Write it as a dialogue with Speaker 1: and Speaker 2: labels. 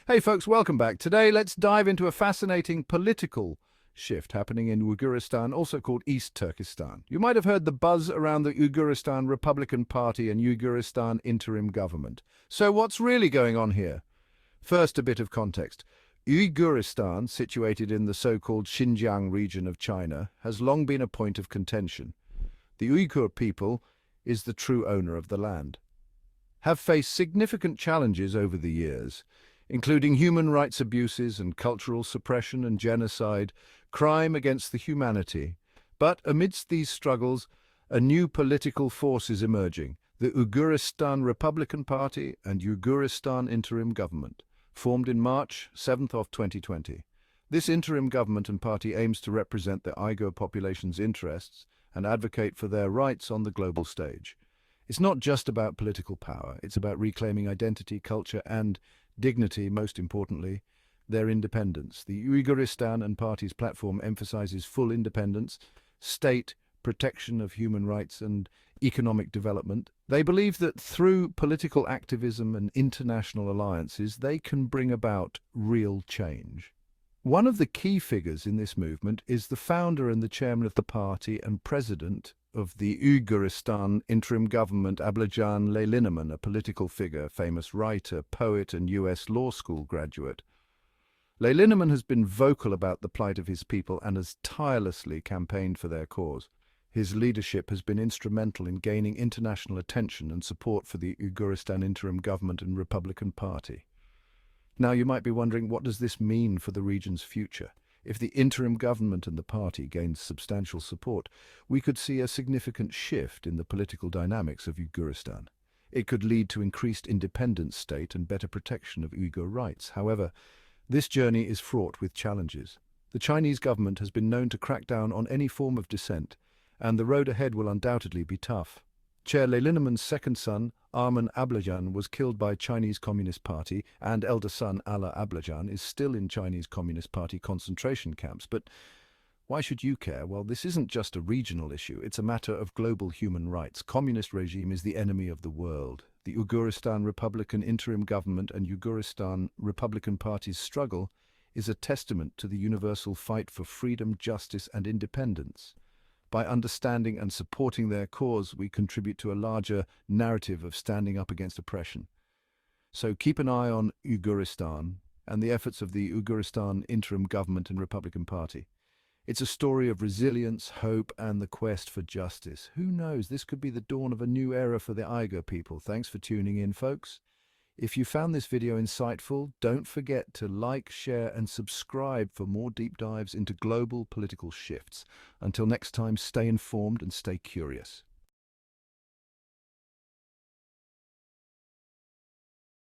Speaker 1: Hey folks, welcome back. Today, let's dive into a fascinating political shift happening in Uyghuristan, also called East Turkestan. You might have heard the buzz around the Uyghuristan Republican Party and Uyghuristan Interim government. So what's really going on here? First, a bit of context. Uyghuristan, situated in the so-called Xinjiang region of China, has long been a point of contention. The Uyghur people is the true owner of the land, have faced significant challenges over the years, including human rights abuses and cultural suppression and genocide, crime against the humanity. But amidst these struggles, a new political force is emerging: the Uyghuristan Republican Party and Uyghuristan Interim Government, formed in March 7th of 2020. This interim government and party aims to represent the Uyghur population's interests and advocate for their rights on the global stage. It's not just about political power, it's about reclaiming identity, culture, and dignity, most importantly, their independence. The Uyghuristan and party's platform emphasizes full independence, state protection of human rights, and economic development. They believe that through political activism and international alliances, they can bring about real change. One of the key figures in this movement is the founder and the chairman of the party and president of the Uyghuristan interim government, Ablajan Leylineman, a political figure, famous writer, poet, and US law school graduate. Leylineman has been vocal about the plight of his people and has tirelessly campaigned for their cause. His leadership has been instrumental in gaining international attention and support for the Uyghuristan interim government and Republican Party. Now, you might be wondering, what does this mean for the region's future? If the interim government and the party gains substantial support, we could see a significant shift in the political dynamics of Uyghuristan. It could lead to increased independent state and better protection of Uyghur rights. However, this journey is fraught with challenges. The Chinese government has been known to crack down on any form of dissent, and the road ahead will undoubtedly be tough. Chair Leylineman's second son, Arman Ablajan, was killed by Chinese Communist Party, and elder son, Ala Ablajan, is still in Chinese Communist Party concentration camps. But why should you care? Well, this isn't just a regional issue, it's a matter of global human rights. Communist regime is the enemy of the world. The Uyghuristan Republican interim government and Uyghuristan Republican Party's struggle is a testament to the universal fight for freedom, justice, and independence. By understanding and supporting their cause, we contribute to a larger narrative of standing up against oppression. So keep an eye on Uyghuristan and the efforts of the Uyghuristan interim government and Republican Party. It's a story of resilience, hope, and the quest for justice. Who knows, this could be the dawn of a new era for the Uyghur people. Thanks for tuning in, folks. If you found this video insightful, don't forget to like, share, and subscribe for more deep dives into global political shifts. Until next time, stay informed and stay curious.